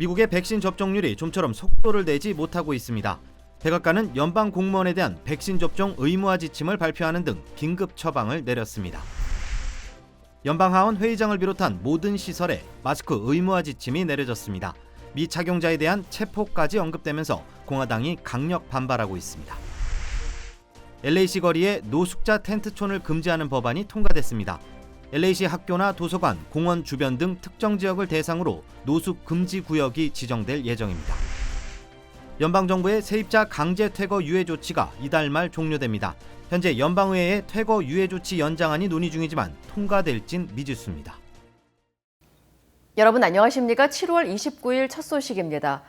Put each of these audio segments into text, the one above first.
미국의 백신 접종률이 좀처럼 속도를 내지 못하고 있습니다. 백악관은 연방 공무원에 대한 백신 접종 의무화 지침을 발표하는 등 긴급 처방을 내렸습니다. 연방하원 회의장을 비롯한 모든 시설에 마스크 의무화 지침이 내려졌습니다. 미착용자에 대한 체포까지 언급되면서 공화당이 강력 반발하고 있습니다. LA시 거리에 노숙자 텐트촌을 금지하는 법안이 통과됐습니다. LA시 학교나 도서관, 공원 주변 등 특정 지역을 대상으로 노숙 금지 구역이 지정될 예정입니다. 연방정부의 세입자 강제 퇴거 유예 조치가 이달 말 종료됩니다. 현재 연방의회의 퇴거 유예 조치 연장안이 논의 중이지만 통과될진 미지수입니다. 여러분 안녕하십니까? 7월 29일 첫 소식입니다.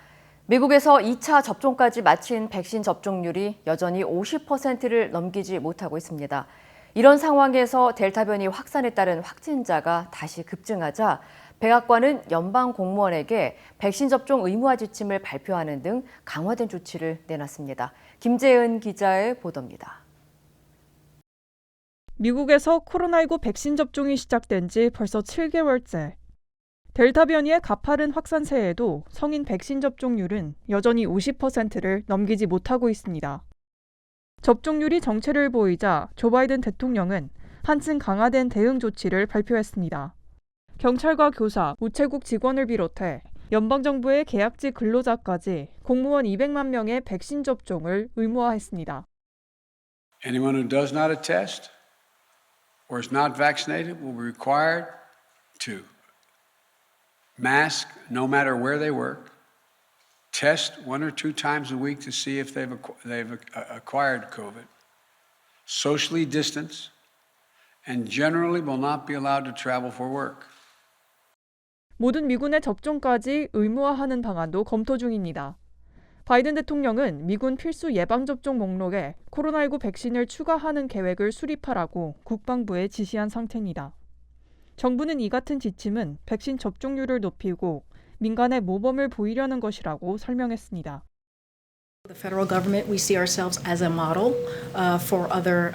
미국에서 2차 접종까지 마친 백신 접종률이 여전히 50%를 넘기지 못하고 있습니다. 이런 상황에서 델타 변이 확산에 따른 확진자가 다시 급증하자 백악관은 연방 공무원에게 백신 접종 의무화 지침을 발표하는 등 강화된 조치를 내놨습니다. 김재은 기자의 보도입니다. 미국에서 코로나19 백신 접종이 시작된 지 벌써 7개월째. 델타 변이의 가파른 확산세에도 성인 백신 접종률은 여전히 50%를 넘기지 못하고 있습니다. 접종률이 정체를 보이자 조 바이든 대통령은 한층 강화된 대응 조치를 발표했습니다. 경찰과 교사, 우체국 직원을 비롯해 연방정부의 계약직 근로자까지 공무원 200만 명의 백신 접종을 의무화했습니다. Anyone who does not attest or is not vaccinated will be required to mask no matter where they work, test 1 or 2 times a week to see if they've acquired COVID, socially distance, and generally will not be allowed to travel for work. 모든 미군의 접종까지 의무화하는 방안도 검토 중입니다. 바이든 대통령은 미군 필수 예방접종 목록에 코로나19 백신을 추가하는 계획을 수립하라고 국방부에 지시한 상태입니다. 정부는 이 같은 지침은 백신 접종률을 높이고 민간의 모범을 보이려는 것이라고 설명했습니다. The federal government, we see ourselves as a model for other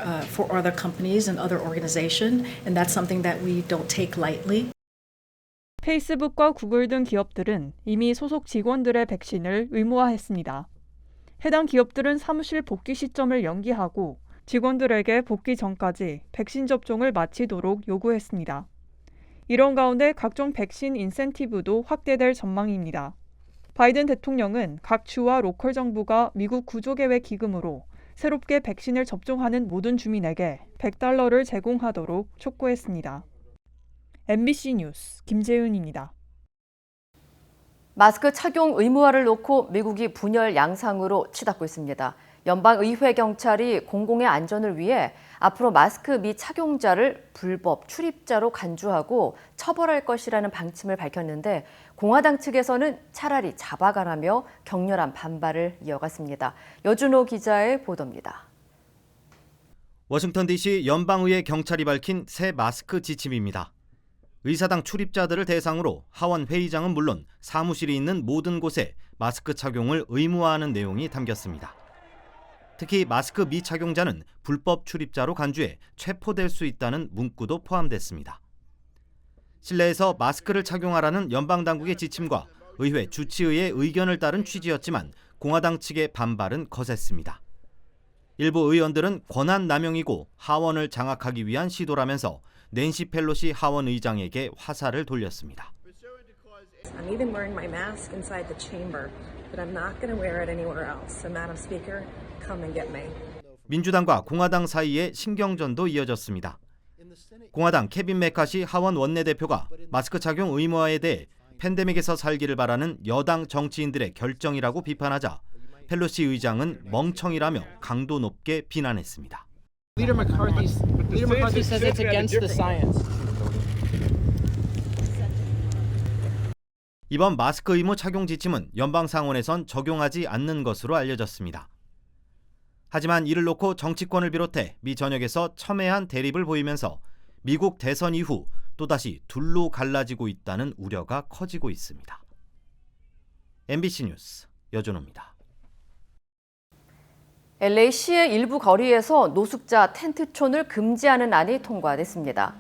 companies and other organizations, and that's something that we don't take lightly. 페이스북과 구글 등 기업들은 이미 소속 직원들의 백신을 의무화했습니다. 해당 기업들은 사무실 복귀 시점을 연기하고 직원들에게 복귀 전까지 백신 접종을 마치도록 요구했습니다. 이런 가운데 각종 백신 인센티브도 확대될 전망입니다. 바이든 대통령은 각 주와 로컬 정부가 미국 구조계획 기금으로 새롭게 백신을 접종하는 모든 주민에게 $100를 제공하도록 촉구했습니다. MBC 뉴스 김재은입니다. 마스크 착용 의무화를 놓고 미국이 분열 양상으로 치닫고 있습니다. 연방의회 경찰이 공공의 안전을 위해 앞으로 마스크 미착용자를 불법 출입자로 간주하고 처벌할 것이라는 방침을 밝혔는데 공화당 측에서는 차라리 잡아가라며 격렬한 반발을 이어갔습니다. 여준호 기자의 보도입니다. 워싱턴 DC 연방의회 경찰이 밝힌 새 마스크 지침입니다. 의사당 출입자들을 대상으로 하원 회의장은 물론 사무실이 있는 모든 곳에 마스크 착용을 의무화하는 내용이 담겼습니다. 특히 마스크 미착용자는 불법 출입자로 간주해 체포될 수 있다는 문구도 포함됐습니다. 실내에서 마스크를 착용하라는 연방당국의 지침과 의회 주치의의 의견을 따른 취지였지만 공화당 측의 반발은 거셌습니다. 일부 의원들은 권한 남용이고 하원을 장악하기 위한 시도라면서 낸시 펠로시 하원 의장에게 화살을 돌렸습니다. I'm even wearing my mask inside the chamber, but I'm not going to wear it anywhere else. So, Madam Speaker, come and get me. 민주당과 공화당 사이에 신경전도 이어졌습니다. 공화당 케빈 메카시 하원 원내대표가 마스크 착용 의무화에 대해 팬데믹에서 살기를 바라는 여당 정치인들의 결정이라고 비판하자 펠로시 의장은 멍청이라며 강도 높게 비난했습니다. Leader McCarthy says it's against the science. 이번 마스크 의무 착용 지침은 연방 상원에선 적용하지 않는 것으로 알려졌습니다. 하지만 이를 놓고 정치권을 비롯해 미 전역에서 첨예한 대립을 보이면서 미국 대선 이후 또다시 둘로 갈라지고 있다는 우려가 커지고 있습니다. MBC 뉴스 여준호입니다. LA시의 일부 거리에서 노숙자 텐트촌을 금지하는 안이 통과됐습니다.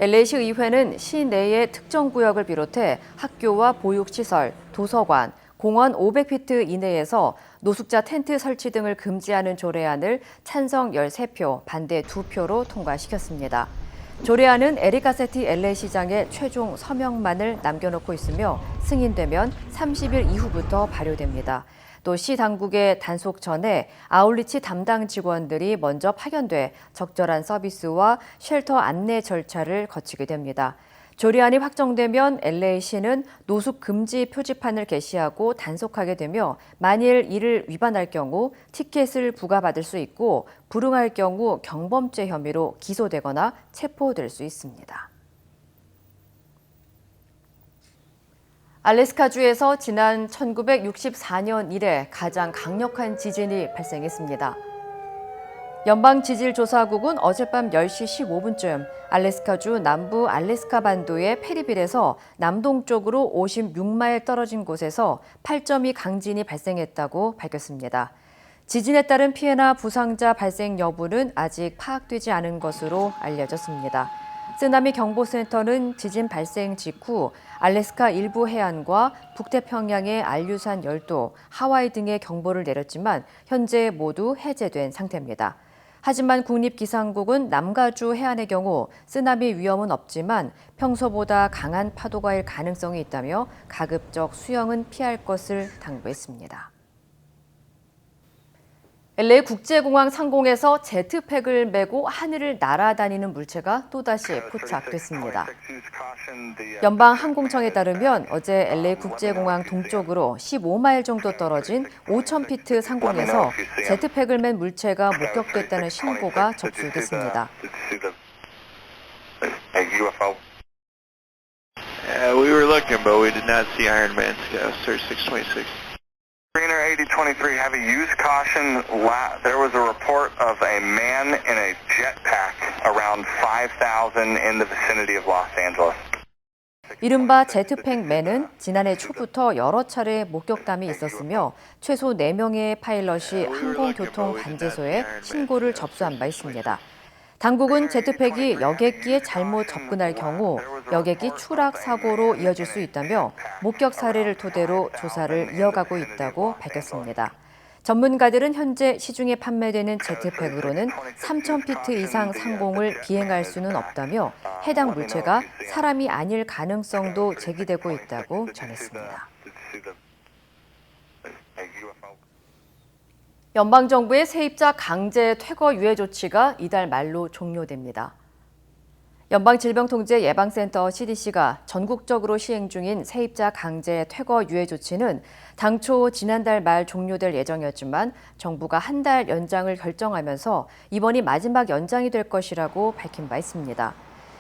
LA시 의회는 시내의 특정 구역을 비롯해 학교와 보육시설, 도서관, 공원 500피트 이내에서 노숙자 텐트 설치 등을 금지하는 조례안을 찬성 13표, 반대 2표로 통과시켰습니다. 조례안은 에릭 가세티 LA시장의 최종 서명만을 남겨놓고 있으며 승인되면 30일 이후부터 발효됩니다. 또 시 당국의 단속 전에 아울리치 담당 직원들이 먼저 파견돼 적절한 서비스와 쉘터 안내 절차를 거치게 됩니다. 조례안이 확정되면 LA시는 노숙 금지 표지판을 게시하고 단속하게 되며 만일 이를 위반할 경우 티켓을 부과받을 수 있고 불응할 경우 경범죄 혐의로 기소되거나 체포될 수 있습니다. 알래스카주에서 지난 1964년 이래 가장 강력한 지진이 발생했습니다. 연방지질조사국은 어젯밤 10시 15분쯤 알래스카주 남부 알래스카 반도의 페리빌에서 남동쪽으로 56마일 떨어진 곳에서 8.2 강진이 발생했다고 밝혔습니다. 지진에 따른 피해나 부상자 발생 여부는 아직 파악되지 않은 것으로 알려졌습니다. 쓰나미 경보센터는 지진 발생 직후 알래스카 일부 해안과 북태평양의 알류산 열도, 하와이 등의 경보를 내렸지만 현재 모두 해제된 상태입니다. 하지만 국립기상국은 남가주 해안의 경우 쓰나미 위험은 없지만 평소보다 강한 파도가 일 가능성이 있다며 가급적 수영은 피할 것을 당부했습니다. LA 국제공항 상공에서 제트팩을 메고 하늘을 날아다니는 물체가 또다시 포착됐습니다. 연방항공청에 따르면 어제 LA 국제공항 동쪽으로 15마일 정도 떨어진 5,000피트 상공에서 제트팩을 맨 물체가 목격됐다는 신고가 접수됐습니다. We were looking, but we did not see Iron Man. Search 626. Greener 8023, have a use caution. There was a report of a man in a jetpack around 5,000 in the vicinity of Los Angeles. 이른바 제트팩맨은 지난해 초부터 여러 차례 목격담이 있었으며 최소 4명의 파일럿이 항공교통관제소에 신고를 접수한 바 있습니다. 당국은 제트팩이 여객기에 잘못 접근할 경우 여객기 추락 사고로 이어질 수 있다며 목격 사례를 토대로 조사를 이어가고 있다고 밝혔습니다. 전문가들은 현재 시중에 판매되는 제트팩으로는 3,000피트 이상 상공을 비행할 수는 없다며 해당 물체가 사람이 아닐 가능성도 제기되고 있다고 전했습니다. 연방정부의 세입자 강제 퇴거 유예 조치가 이달 말로 종료됩니다. 연방질병통제예방센터 CDC가 전국적으로 시행 중인 세입자 강제 퇴거 유예 조치는 당초 지난달 말 종료될 예정이었지만 정부가 한 달 연장을 결정하면서 이번이 마지막 연장이 될 것이라고 밝힌 바 있습니다.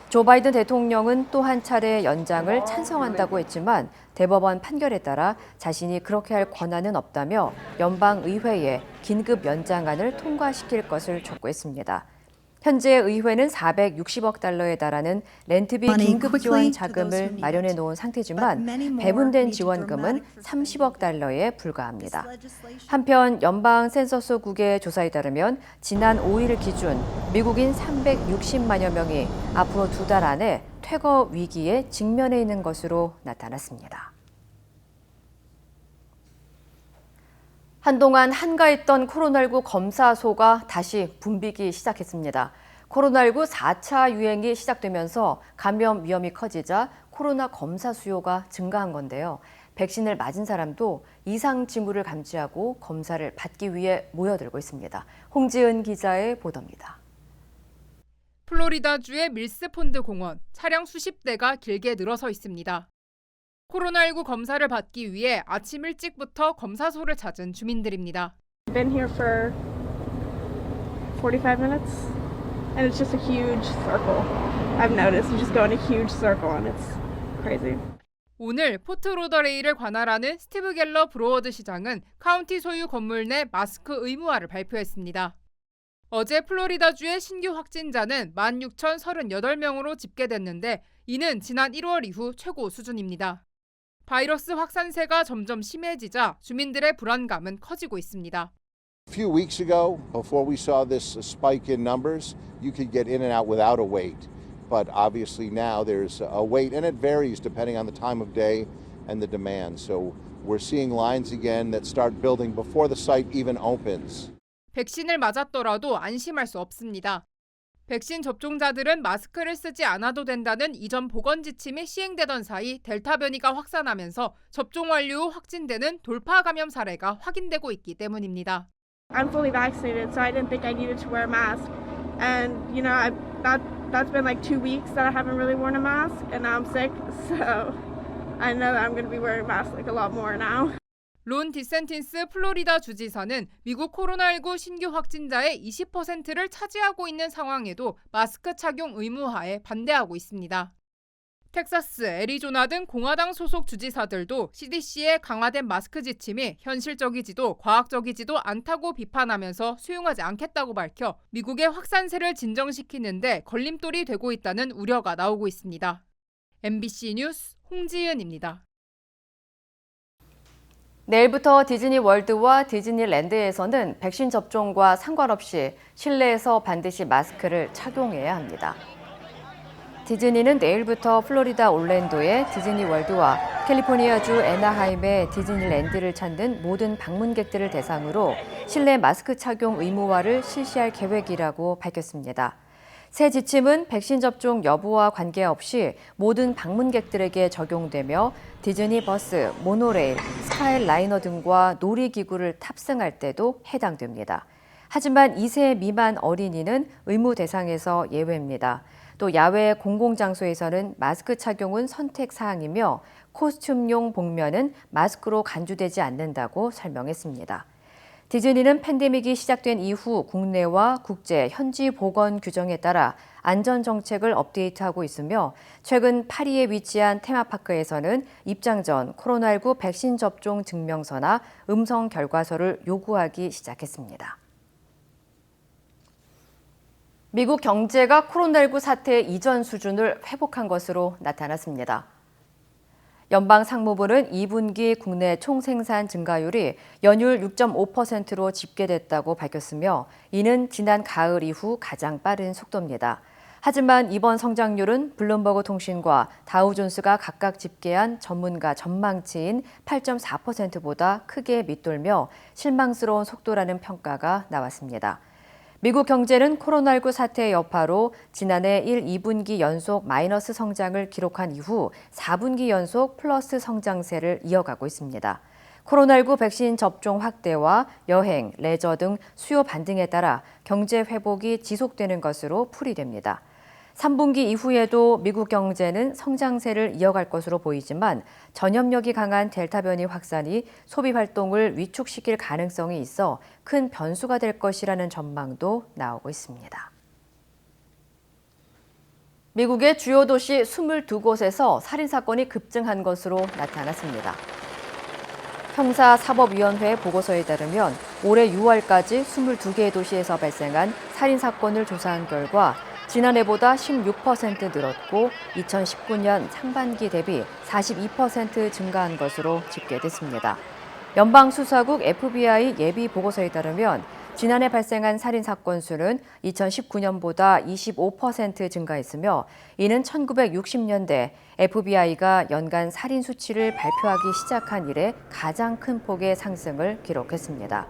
조 바이든 대통령은 또 한 차례 연장을 찬성한다고 했지만 대법원 판결에 따라 자신이 그렇게 할 권한은 없다며 연방의회에 긴급 연장안을 통과시킬 것을 촉구했습니다. 현재 의회는 460억 달러에 달하는 렌트비 긴급 지원 자금을 마련해 놓은 상태지만 배분된 지원금은 30억 달러에 불과합니다. 한편 연방 센서스국의 조사에 따르면 지난 5일 기준 미국인 360만여 명이 앞으로 2달 안에 퇴거 위기에 직면해 있는 것으로 나타났습니다. 한동안 한가했던 코로나19 검사소가 다시 붐비기 시작했습니다. 코로나19 4차 유행이 시작되면서 감염 위험이 커지자 코로나 검사 수요가 증가한 건데요. 백신을 맞은 사람도 이상 징후를 감지하고 검사를 받기 위해 모여들고 있습니다. 홍지은 기자의 보도입니다. 플로리다주의 밀스폰드 공원, 차량 수십 대가 길게 늘어서 있습니다. 코로나19 검사를 받기 위해 아침 일찍부터 검사소를 찾은 주민들입니다. Been here for 45 minutes and it's just a huge circle. I've noticed you just go in a huge circle and it's crazy. 오늘 포트 로더레일을 관할하는 스티브 갤러 브로워드 시장은 카운티 소유 건물 내 마스크 의무화를 발표했습니다. 어제 플로리다주의 신규 확진자는 16,038명으로 집계됐는데 이는 지난 1월 이후 최고 수준입니다. 바이러스 확산세가 점점 심해지자 주민들의 불안감은 커지고 있습니다. A few weeks ago, before we saw this spike in numbers, you could get in and out without a wait. but obviously now there's a wait, and it varies depending on the time of day and the demand. So we're seeing lines again that start building before the site even opens. 백신을 맞았더라도 안심할 수 없습니다. 백신 접종자들은 마스크를 쓰지 않아도 된다는 이전 보건 지침이 시행되던 사이 델타 변이가 확산하면서 접종 완료 후 확진되는 돌파 감염 사례가 확인되고 있기 때문입니다. I'm fully vaccinated, so I didn't think I needed to wear a mask. And you know, that's been like 2 weeks that I haven't really worn a mask, and now I'm sick, so I know that I'm going to be wearing a mask like a lot more now. 론 디센티스 플로리다 주지사는 미국 코로나19 신규 확진자의 20%를 차지하고 있는 상황에도 마스크 착용 의무화에 반대하고 있습니다. 텍사스, 애리조나 등 공화당 소속 주지사들도 CDC의 강화된 마스크 지침이 현실적이지도 과학적이지도 않다고 비판하면서 수용하지 않겠다고 밝혀 미국의 확산세를 진정시키는 데 걸림돌이 되고 있다는 우려가 나오고 있습니다. MBC 뉴스 홍지은입니다. 내일부터 디즈니 월드와 디즈니랜드에서는 백신 접종과 상관없이 실내에서 반드시 마스크를 착용해야 합니다. 디즈니는 내일부터 플로리다 올랜도의 디즈니 월드와 캘리포니아주 애나하임의 디즈니랜드를 찾는 모든 방문객들을 대상으로 실내 마스크 착용 의무화를 실시할 계획이라고 밝혔습니다. 새 지침은 백신 접종 여부와 관계없이 모든 방문객들에게 적용되며 디즈니 버스, 모노레일, 스카이라이너 등과 놀이기구를 탑승할 때도 해당됩니다. 하지만 2세 미만 어린이는 의무 대상에서 예외입니다. 또 야외 공공장소에서는 마스크 착용은 선택 사항이며 코스튬용 복면은 마스크로 간주되지 않는다고 설명했습니다. 디즈니는 팬데믹이 시작된 이후 국내와 국제, 현지 보건 규정에 따라 안전 정책을 업데이트하고 있으며 최근 파리에 위치한 테마파크에서는 입장 전 코로나19 백신 접종 증명서나 음성 결과서를 요구하기 시작했습니다. 미국 경제가 코로나19 사태 이전 수준을 회복한 것으로 나타났습니다. 연방상무부는 2분기 국내 총생산 증가율이 연율 6.5%로 집계됐다고 밝혔으며 이는 지난 가을 이후 가장 빠른 속도입니다. 하지만 이번 성장률은 블룸버그 통신과 다우존스가 각각 집계한 전문가 전망치인 8.4%보다 크게 밑돌며 실망스러운 속도라는 평가가 나왔습니다. 미국 경제는 코로나19 사태의 여파로 지난해 1, 2분기 연속 마이너스 성장을 기록한 이후 4분기 연속 플러스 성장세를 이어가고 있습니다. 코로나19 백신 접종 확대와 여행, 레저 등 수요 반등에 따라 경제 회복이 지속되는 것으로 풀이됩니다. 3분기 이후에도 미국 경제는 성장세를 이어갈 것으로 보이지만 전염력이 강한 델타 변이 확산이 소비 활동을 위축시킬 가능성이 있어 큰 변수가 될 것이라는 전망도 나오고 있습니다. 미국의 주요 도시 22곳에서 살인사건이 급증한 것으로 나타났습니다. 형사사법위원회 보고서에 따르면 올해 6월까지 22개의 도시에서 발생한 살인사건을 조사한 결과 지난해보다 16% 늘었고 2019년 상반기 대비 42% 증가한 것으로 집계됐습니다. 연방수사국 FBI 예비 보고서에 따르면 지난해 발생한 살인사건 수는 2019년보다 25% 증가했으며 이는 1960년대 FBI가 연간 살인 수치를 발표하기 시작한 이래 가장 큰 폭의 상승을 기록했습니다.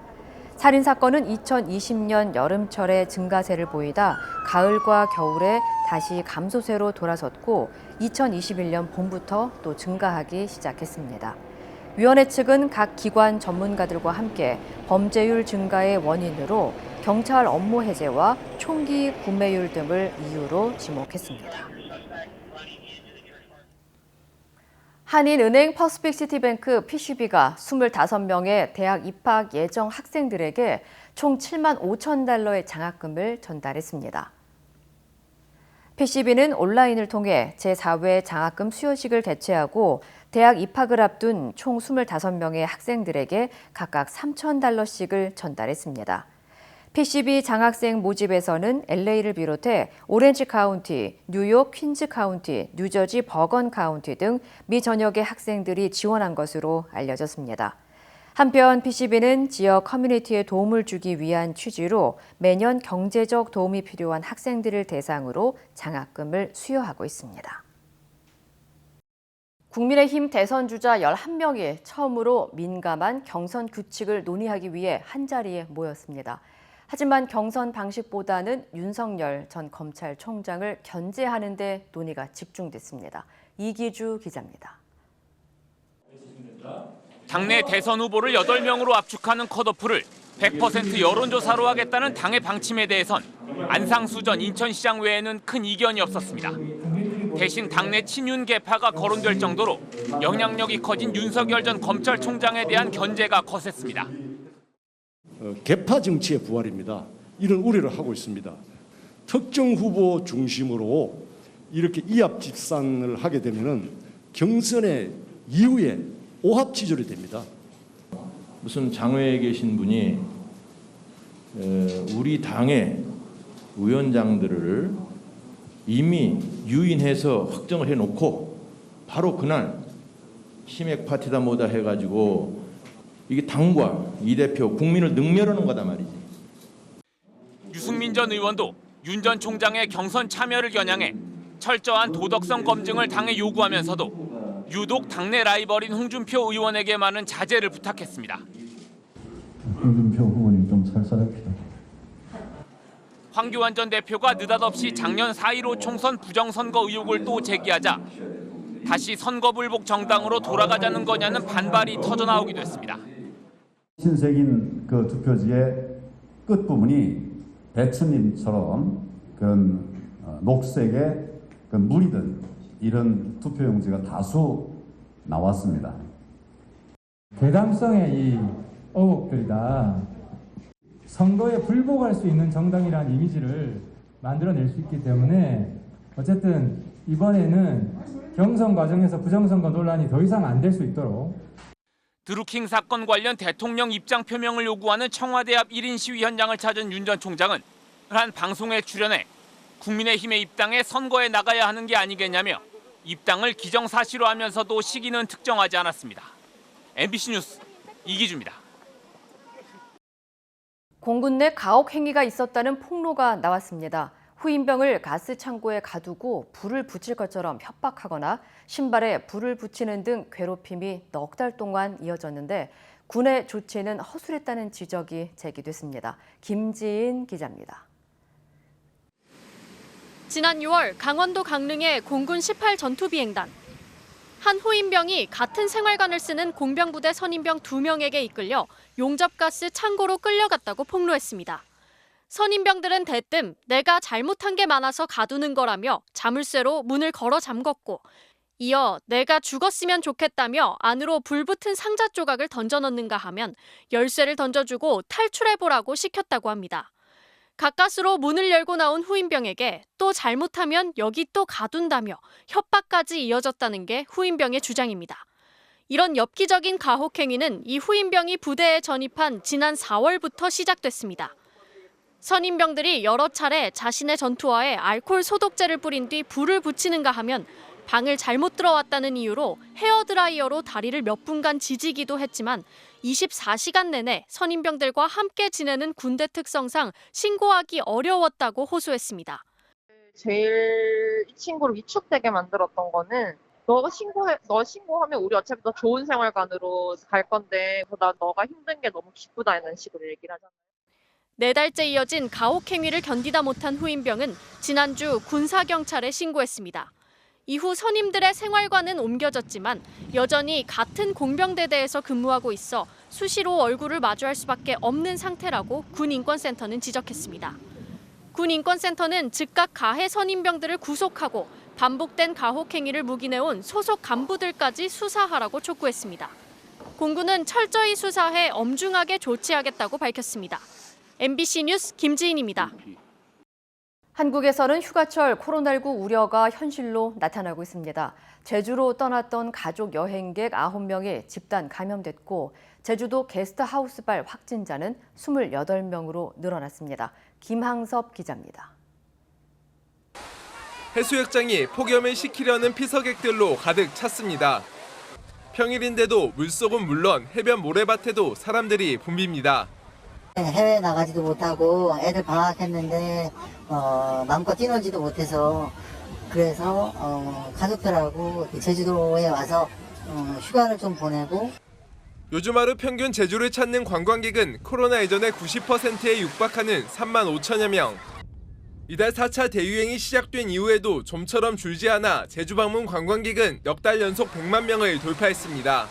살인사건은 2020년 여름철에 증가세를 보이다 가을과 겨울에 다시 감소세로 돌아섰고 2021년 봄부터 또 증가하기 시작했습니다. 위원회 측은 각 기관 전문가들과 함께 범죄율 증가의 원인으로 경찰 업무 해제와 총기 구매율 등을 이유로 지목했습니다. 한인은행 퍼시픽시티뱅크 PCB가 25명의 대학 입학 예정 학생들에게 총 7만 5천 달러의 장학금을 전달했습니다. PCB는 온라인을 통해 제4회 장학금 수여식을 개최하고 대학 입학을 앞둔 총 25명의 학생들에게 각각 3천 달러씩을 전달했습니다. PCB 장학생 모집에서는 LA를 비롯해 오렌지 카운티, 뉴욕 퀸즈 카운티, 뉴저지 버건 카운티 등 미 전역의 학생들이 지원한 것으로 알려졌습니다. 한편 PCB는 지역 커뮤니티에 도움을 주기 위한 취지로 매년 경제적 도움이 필요한 학생들을 대상으로 장학금을 수여하고 있습니다. 국민의힘 대선 주자 11명이 처음으로 민감한 경선 규칙을 논의하기 위해 한자리에 모였습니다. 하지만 경선 방식보다는 윤석열 전 검찰총장을 견제하는 데 논의가 집중됐습니다. 이기주 기자입니다. 당내 대선 후보를 8명으로 압축하는 컷오프를 100% 여론조사로 하겠다는 당의 방침에 대해선 안상수 전 인천시장 외에는 큰 이견이 없었습니다. 대신 당내 친윤 계파가 거론될 정도로 영향력이 커진 윤석열 전 검찰총장에 대한 견제가 거셌습니다. 계파 정치의 부활입니다. 이런 우려를 하고 있습니다. 특정 후보 중심으로 이렇게 이합집산을 하게 되면은 경선의 이후에 오합지졸이 됩니다. 무슨 장외에 계신 분이 우리 당의 위원장들을 이미 유인해서 확정을 해놓고 바로 그날 치맥 파티다 뭐다 해가지고 이게 당과 이 대표 국민을 능멸하는 거다 말이지. 유승민 전 의원도 윤 전 총장의 경선 참여를 겨냥해 철저한 도덕성 검증을 당에 요구하면서도 유독 당내 라이벌인 홍준표 의원에게만은 자제를 부탁했습니다. 홍준표 후보님 좀 살살합시다. 황교안 전 대표가 느닷없이 작년 4.15 총선 부정선거 의혹을 또 제기하자 다시 선거불복 정당으로 돌아가자는 거냐는 반발이 터져나오기도 했습니다. 신색인 그 투표지의 끝부분이 배추님처럼 그런 녹색의 그 물이 든 이런 투표용지가 다수 나왔습니다. 대당성의 이 의혹들이다. 선거에 불복할 수 있는 정당이라는 이미지를 만들어낼 수 있기 때문에 어쨌든 이번에는 경선 과정에서 부정선거 논란이 더 이상 안 될 수 있도록 드루킹 사건 관련 대통령 입장 표명을 요구하는 청와대 앞 1인 시위 현장을 찾은 윤 전 총장은 한 방송에 출연해 국민의힘의 입당에 선거에 나가야 하는 게 아니겠냐며 입당을 기정사실로 하면서도 시기는 특정하지 않았습니다. MBC 뉴스 이기주입니다. 공군 내 가혹 행위가 있었다는 폭로가 나왔습니다. 후임병을 가스 창고에 가두고 불을 붙일 것처럼 협박하거나 신발에 불을 붙이는 등 괴롭힘이 넉 달 동안 이어졌는데 군의 조치는 허술했다는 지적이 제기됐습니다. 김지인 기자입니다. 지난 6월 강원도 강릉의 공군 18 전투비행단. 한 후임병이 같은 생활관을 쓰는 공병부대 선임병 2명에게 이끌려 용접가스 창고로 끌려갔다고 폭로했습니다. 선임병들은 대뜸 내가 잘못한 게 많아서 가두는 거라며 자물쇠로 문을 걸어 잠궜고 이어 내가 죽었으면 좋겠다며 안으로 불붙은 상자 조각을 던져넣는가 하면 열쇠를 던져주고 탈출해보라고 시켰다고 합니다. 가까스로 문을 열고 나온 후임병에게 또 잘못하면 여기 또 가둔다며 협박까지 이어졌다는 게 후임병의 주장입니다. 이런 엽기적인 가혹 행위는 이 후임병이 부대에 전입한 지난 4월부터 시작됐습니다. 선임병들이 여러 차례 자신의 전투화에 알코올 소독제를 뿌린 뒤 불을 붙이는가 하면 방을 잘못 들어왔다는 이유로 헤어드라이어로 다리를 몇 분간 지지기도 했지만 24시간 내내 선임병들과 함께 지내는 군대 특성상 신고하기 어려웠다고 호소했습니다. 제일 이 친구를 위축되게 만들었던 거는 너 신고하면 우리 어차피 더 좋은 생활관으로 갈 건데 난 너가 힘든 게 너무 기쁘다 이런 식으로 얘기를 하잖아요. 4달째 이어진 가혹 행위를 견디다 못한 후임병은 지난주 군사경찰에 신고했습니다. 이후 선임들의 생활관은 옮겨졌지만 여전히 같은 공병대대에서 근무하고 있어 수시로 얼굴을 마주할 수밖에 없는 상태라고 군인권센터는 지적했습니다. 군인권센터는 즉각 가해 선임병들을 구속하고 반복된 가혹 행위를 묵인해온 소속 간부들까지 수사하라고 촉구했습니다. 공군은 철저히 수사해 엄중하게 조치하겠다고 밝혔습니다. MBC 뉴스 김지인입니다. 한국에서는 휴가철 코로나19 우려가 현실로 나타나고 있습니다. 제주로 떠났던 가족 여행객 9명이 집단 감염됐고 제주도 게스트하우스발 확진자는 28명으로 늘어났습니다. 김항섭 기자입니다. 해수욕장이 폭염을 식히려는 피서객들로 가득 찼습니다. 평일인데도 물속은 물론 해변 모래밭에도 사람들이 붐빕니다. 해외 나가지도 못하고 애들 방학했는데 마음껏 뛰놀지도 못해서 그래서 가족들하고 제주도에 와서 휴가를 좀 보내고. 요즘 하루 평균 제주를 찾는 관광객은 코로나 이전의 90%에 육박하는 3만 5천여 명. 이달 4차 대유행이 시작된 이후에도 좀처럼 줄지 않아 제주 방문 관광객은 넉 달 연속 100만 명을 돌파했습니다.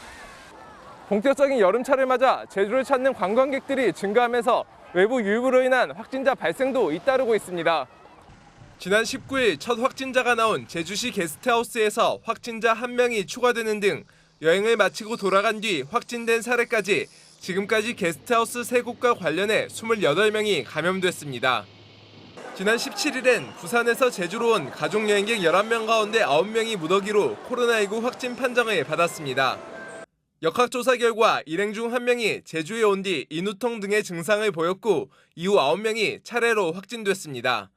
본격적인 여름철을 맞아 제주를 찾는 관광객들이 증가하면서 외부 유입으로 인한 확진자 발생도 잇따르고 있습니다. 지난 19일 첫 확진자가 나온 제주시 게스트하우스에서 확진자 1명이 추가되는 등 여행을 마치고 돌아간 뒤 확진된 사례까지 지금까지 게스트하우스 3곳과 관련해 28명이 감염됐습니다. 지난 17일엔 부산에서 제주로 온 가족여행객 11명 가운데 9명이 무더기로 코로나19 확진 판정을 받았습니다. 역학조사 결과 일행 중 1명이 제주에 온 뒤 인후통 등의 증상을 보였고 이후 9명이 차례로 확진됐습니다.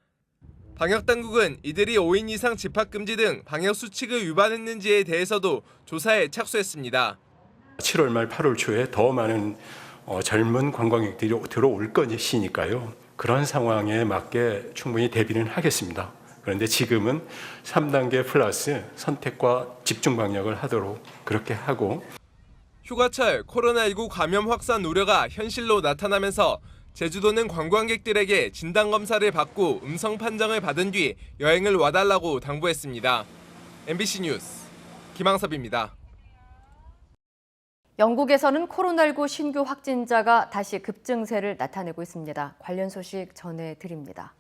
방역당국은 이들이 5인 이상 집합금지 등 방역수칙을 위반했는지에 대해서도 조사에 착수했습니다. 7월 말 8월 초에 더 많은 젊은 관광객들이 들어올 것이니까요. 그런 상황에 맞게 충분히 대비는 하겠습니다. 그런데 지금은 3단계 플러스 선택과 집중 방역을 하도록 그렇게 하고. 휴가철 코로나19 감염 확산 우려가 현실로 나타나면서 제주도는 관광객들에게 진단검사를 받고 음성 판정을 받은 뒤 여행을 와달라고 당부했습니다. MBC 뉴스 김항섭입니다. 영국에서는 코로나19 신규 확진자가 다시 급증세를 나타내고 있습니다. 관련 소식 전해드립니다.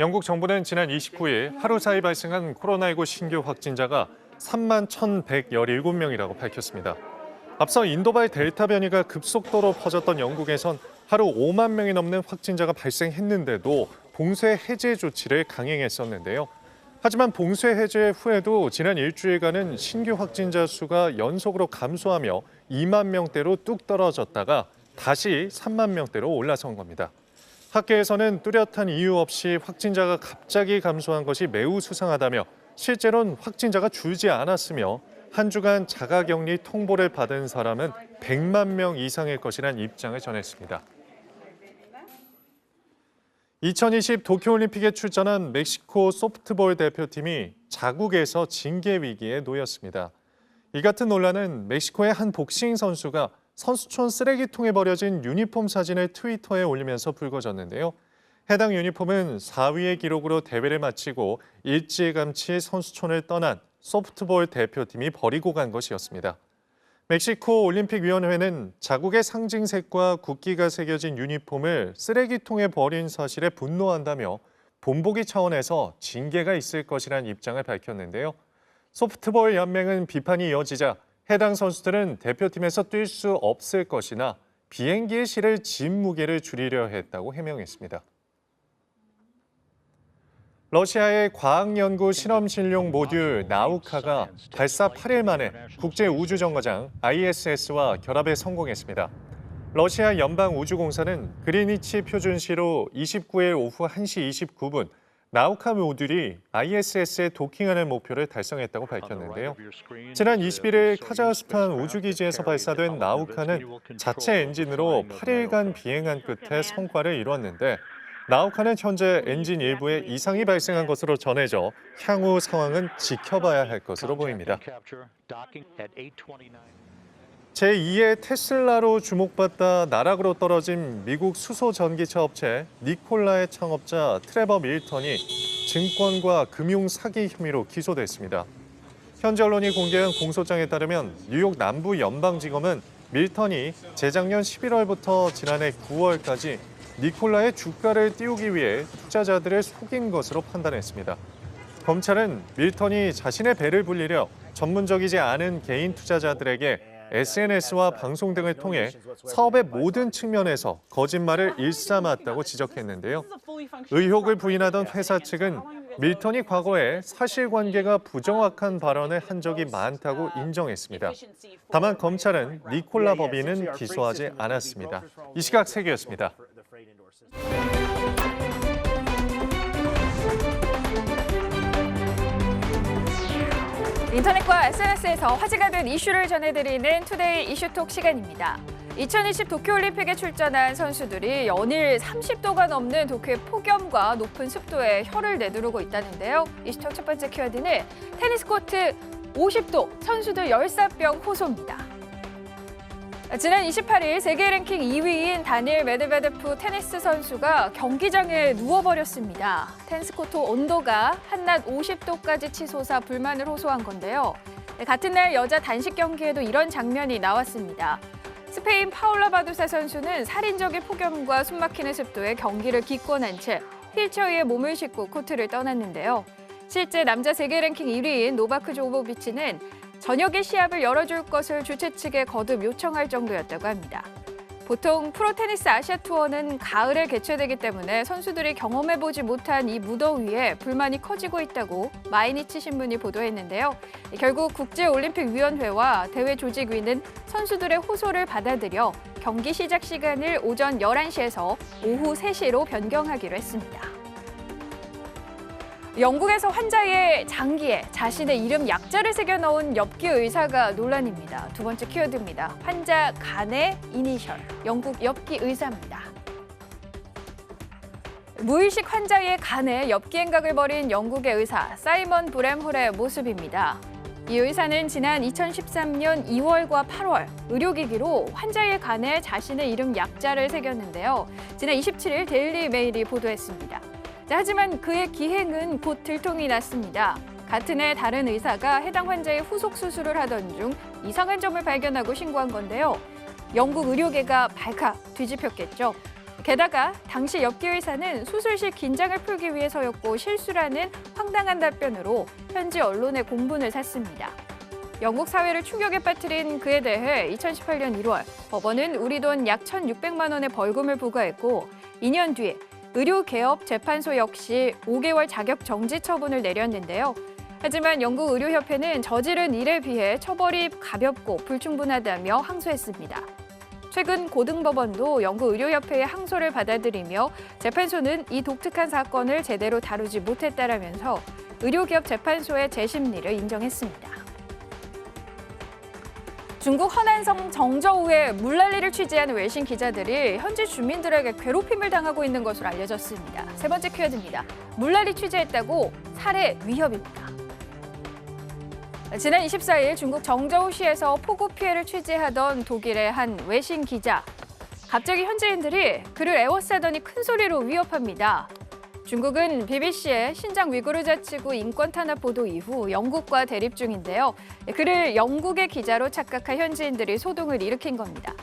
영국 정부는 지난 29일 하루 사이 발생한 코로나19 신규 확진자가 3만 1,117명이라고 밝혔습니다. 앞서 인도발 델타 변이가 급속도로 퍼졌던 영국에선 하루 5만 명이 넘는 확진자가 발생했는데도 봉쇄 해제 조치를 강행했었는데요. 하지만 봉쇄 해제 후에도 지난 일주일간은 신규 확진자 수가 연속으로 감소하며 2만 명대로 뚝 떨어졌다가 다시 3만 명대로 올라선 겁니다. 학계에서는 뚜렷한 이유 없이 확진자가 갑자기 감소한 것이 매우 수상하다며 실제로는 확진자가 줄지 않았으며 한 주간 자가격리 통보를 받은 사람은 100만 명 이상일 것이란 입장을 전했습니다. 2020 도쿄올림픽에 출전한 멕시코 소프트볼 대표팀이 자국에서 징계 위기에 놓였습니다. 이 같은 논란은 멕시코의 한 복싱 선수가 선수촌 쓰레기통에 버려진 유니폼 사진을 트위터에 올리면서 불거졌는데요. 해당 유니폼은 4위의 기록으로 대회를 마치고 일찌감치 선수촌을 떠난 소프트볼 대표팀이 버리고 간 것이었습니다. 멕시코 올림픽위원회는 자국의 상징색과 국기가 새겨진 유니폼을 쓰레기통에 버린 사실에 분노한다며 본보기 차원에서 징계가 있을 것이라는 입장을 밝혔는데요. 소프트볼 연맹은 비판이 이어지자 해당 선수들은 대표팀에서 뛸 수 없을 것이나 비행기에 실을 짐 무게를 줄이려 했다고 해명했습니다. 러시아의 과학연구 실험실용 모듈 나우카가 발사 8일 만에 국제우주정거장 ISS와 결합에 성공했습니다. 러시아 연방우주공사는 그리니치 표준시로 29일 오후 1시 29분 나우카 모듈이 ISS에 도킹하는 목표를 달성했다고 밝혔는데요. 지난 21일 카자흐스탄 우주기지에서 발사된 나우카는 자체 엔진으로 8일간 비행한 끝에 성과를 이뤘는데 나우카는 현재 엔진 일부에 이상이 발생한 것으로 전해져 향후 상황은 지켜봐야 할 것으로 보입니다. 제2의 테슬라로 주목받다 나락으로 떨어진 미국 수소 전기차 업체 니콜라의 창업자 트레버 밀턴이 증권과 금융 사기 혐의로 기소됐습니다. 현지 언론이 공개한 공소장에 따르면 뉴욕 남부 연방지검은 밀턴이 재작년 11월부터 지난해 9월까지 니콜라의 주가를 띄우기 위해 투자자들을 속인 것으로 판단했습니다. 검찰은 밀턴이 자신의 배를 불리려 전문적이지 않은 개인 투자자들에게 SNS와 방송 등을 통해 사업의 모든 측면에서 거짓말을 일삼았다고 지적했는데요. 의혹을 부인하던 회사 측은 밀턴이 과거에 사실관계가 부정확한 발언을 한 적이 많다고 인정했습니다. 다만 검찰은 니콜라 법인은 기소하지 않았습니다. 이 시각 세계였습니다. 인터넷과 SNS에서 화제가 된 이슈를 전해드리는 투데이 이슈톡 시간입니다. 2020 도쿄올림픽에 출전한 선수들이 연일 30도가 넘는 도쿄의 폭염과 높은 습도에 혀를 내두르고 있다는데요. 이슈톡 첫 번째 키워드는 테니스 코트 50도 선수들 열사병 호소입니다. 지난 28일 세계 랭킹 2위인 다니엘 메드베데프 테니스 선수가 경기장에 누워버렸습니다. 테니스 코트 온도가 한낮 50도까지 치솟아 불만을 호소한 건데요. 같은 날 여자 단식 경기에도 이런 장면이 나왔습니다. 스페인 파울라 바두사 선수는 살인적인 폭염과 숨막히는 습도에 경기를 기권한 채 휠체어 위에 몸을 싣고 코트를 떠났는데요. 실제 남자 세계 랭킹 1위인 노바크 조코비치는 저녁에 시합을 열어줄 것을 주최 측에 거듭 요청할 정도였다고 합니다. 보통 프로 테니스 아시아 투어는 가을에 개최되기 때문에 선수들이 경험해보지 못한 이 무더위에 불만이 커지고 있다고 마이니치 신문이 보도했는데요. 결국 국제올림픽위원회와 대회 조직위는 선수들의 호소를 받아들여 경기 시작 시간을 오전 11시에서 오후 3시로 변경하기로 했습니다. 영국에서 환자의 장기에 자신의 이름 약자를 새겨넣은 엽기 의사가 논란입니다. 두 번째 키워드입니다. 환자 간의 이니셜, 영국 엽기 의사입니다. 무의식 환자의 간에 엽기 행각을 벌인 영국의 의사 사이먼 브램홀의 모습입니다. 이 의사는 지난 2013년 2월과 8월 의료기기로 환자의 간에 자신의 이름 약자를 새겼는데요. 지난 27일 데일리 메일이 보도했습니다. 하지만 그의 기행은 곧 들통이 났습니다. 같은 해 다른 의사가 해당 환자의 후속 수술을 하던 중 이상한 점을 발견하고 신고한 건데요. 영국 의료계가 발칵 뒤집혔겠죠. 게다가 당시 엽기 의사는 수술 시 긴장을 풀기 위해서였고 실수라는 황당한 답변으로 현지 언론의 공분을 샀습니다. 영국 사회를 충격에 빠뜨린 그에 대해 2018년 1월 법원은 우리 돈 약 1,600만 원의 벌금을 부과했고 2년 뒤에 의료개업 재판소 역시 5개월 자격 정지 처분을 내렸는데요. 하지만 영국 의료협회는 저지른 일에 비해 처벌이 가볍고 불충분하다며 항소했습니다. 최근 고등법원도 영국 의료협회의 항소를 받아들이며 재판소는 이 독특한 사건을 제대로 다루지 못했다라면서 의료개업 재판소의 재심리를 인정했습니다. 중국 허난성 정저우의 물난리를 취재하는 외신 기자들이 현지 주민들에게 괴롭힘을 당하고 있는 것으로 알려졌습니다. 세 번째 키워드입니다. 물난리 취재했다고 살해 위협입니다. 지난 24일 중국 정저우시에서 폭우 피해를 취재하던 독일의 한 외신 기자. 갑자기 현지인들이 그를 에워싸더니 큰 소리로 위협합니다. 중국은 BBC의 신장 위구르 자치구 인권 탄압 보도 이후 영국과 대립 중인데요. 그를 영국의 기자로 착각한 현지인들이 소동을 일으킨 겁니다.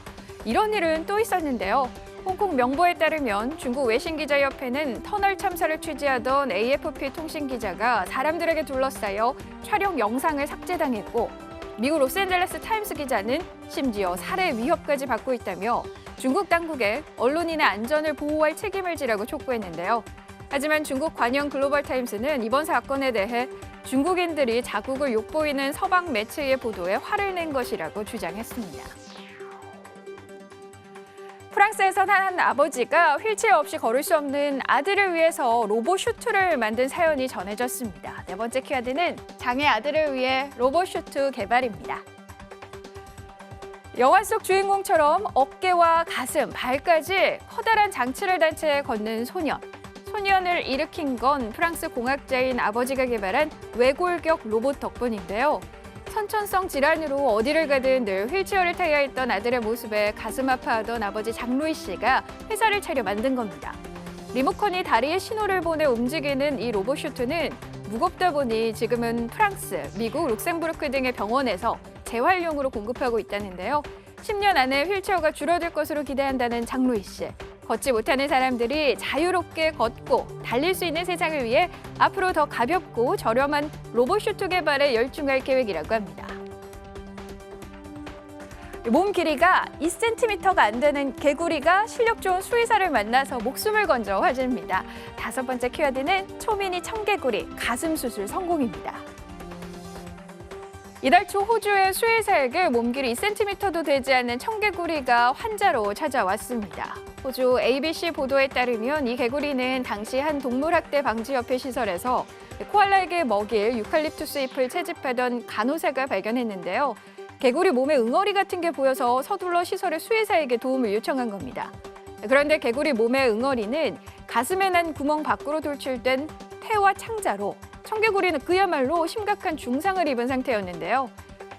이런 일은 또 있었는데요. 홍콩 명보에 따르면 중국 외신기자협회는 터널 참사를 취재하던 AFP 통신 기자가 사람들에게 둘러싸여 촬영 영상을 삭제당했고 미국 로스앤젤레스 타임스 기자는 심지어 살해 위협까지 받고 있다며 중국 당국에 언론인의 안전을 보호할 책임을 지라고 촉구했는데요. 하지만 중국 관영 글로벌타임스는 이번 사건에 대해 중국인들이 자국을 욕보이는 서방 매체의 보도에 화를 낸 것이라고 주장했습니다. 프랑스에선 한 아버지가 휠체어 없이 걸을 수 없는 아들을 위해서 로봇 슈트를 만든 사연이 전해졌습니다. 네 번째 키워드는 장애 아들을 위해 로봇 슈트 개발입니다. 영화 속 주인공처럼 어깨와 가슴, 발까지 커다란 장치를 단 채 걷는 소년. 소년을 일으킨 건 프랑스 공학자인 아버지가 개발한 외골격 로봇 덕분인데요. 선천성 질환으로 어디를 가든 늘 휠체어를 타야 했던 아들의 모습에 가슴 아파하던 아버지 장루이 씨가 회사를 차려 만든 겁니다. 리모컨이 다리에 신호를 보내 움직이는 이 로봇 슈트는 무겁다 보니 지금은 프랑스, 미국, 룩셈부르크 등의 병원에서 재활용으로 공급하고 있다는데요. 10년 안에 휠체어가 줄어들 것으로 기대한다는 장루이 씨. 걷지 못하는 사람들이 자유롭게 걷고 달릴 수 있는 세상을 위해 앞으로 더 가볍고 저렴한 로봇 슈트 개발에 열중할 계획이라고 합니다. 몸 길이가 2cm가 안 되는 개구리가 실력 좋은 수의사를 만나서 목숨을 건져 화제입니다. 다섯 번째 키워드는 초미니 청개구리 가슴 수술 성공입니다. 이달 초 호주의 수의사에게 몸 길이 2cm도 되지 않는 청개구리가 환자로 찾아왔습니다. 호주 ABC 보도에 따르면 이 개구리는 당시 한 동물학대 방지협회 시설에서 코알라에게 먹일 유칼립투스 잎을 채집하던 간호사가 발견했는데요. 개구리 몸에 응어리 같은 게 보여서 서둘러 시설의 수의사에게 도움을 요청한 겁니다. 그런데 개구리 몸의 응어리는 가슴에 난 구멍 밖으로 돌출된 태와 창자로 청개구리는 그야말로 심각한 중상을 입은 상태였는데요.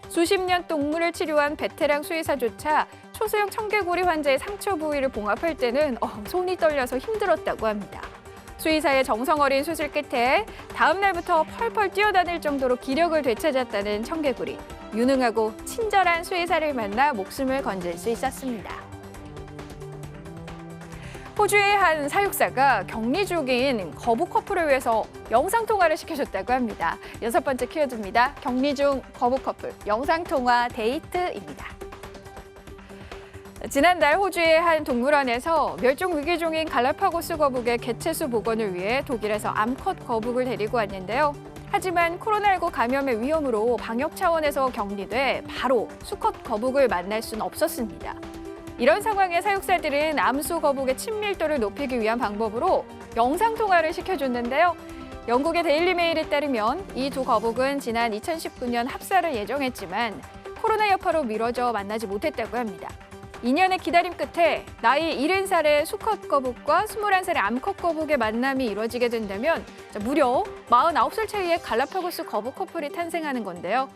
수십 년 동물을 치료한 베테랑 수의사조차 초소형 청개구리 환자의 상처 부위를 봉합할 때는 손이 떨려서 힘들었다고 합니다. 수의사의 정성 어린 수술 끝에 다음 날부터 펄펄 뛰어다닐 정도로 기력을 되찾았다는 청개구리. 유능하고 친절한 수의사를 만나 목숨을 건질 수 있었습니다. 호주의 한 사육사가 격리 중인 거북 커플을 위해서 영상통화를 시켜줬다고 합니다. 6번째 키워드입니다. 격리 중 거북 커플, 영상통화 데이트입니다. 지난달 호주의 한 동물원에서 멸종 위기종인 갈라파고스 거북의 개체수 복원을 위해 독일에서 암컷 거북을 데리고 왔는데요. 하지만 코로나19 감염의 위험으로 방역 차원에서 격리돼 바로 수컷 거북을 만날 수는 없었습니다. 이런 상황에 사육사들은 암수 거북의 친밀도를 높이기 위한 방법으로 영상통화를 시켜줬는데요. 영국의 데일리메일에 따르면 이 두 거북은 지난 2019년 합사를 예정했지만 코로나 여파로 미뤄져 만나지 못했다고 합니다. 2년의 기다림 끝에 나이 70살의 수컷 거북과 21살의 암컷 거북의 만남이 이루어지게 된다면 무려 49살 차이의 갈라파고스 거북 커플이 탄생하는 건데요.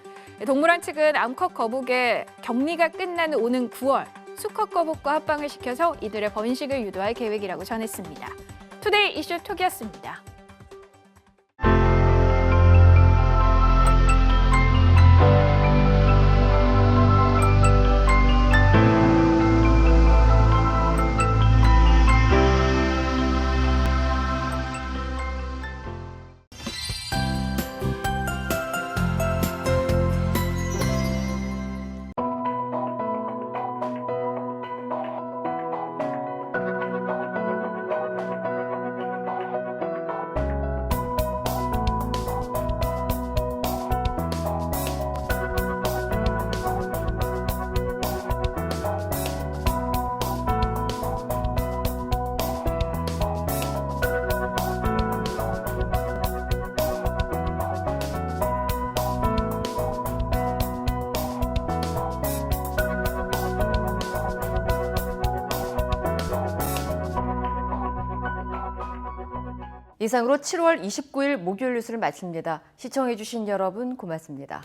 동물원 측은 암컷 거북의 격리가 끝나는 오는 9월 수컷 거북과 합방을 시켜서 이들의 번식을 유도할 계획이라고 전했습니다. 투데이 이슈 톡이었습니다. 이상으로 7월 29일 목요일 뉴스를 마칩니다. 시청해주신 여러분 고맙습니다.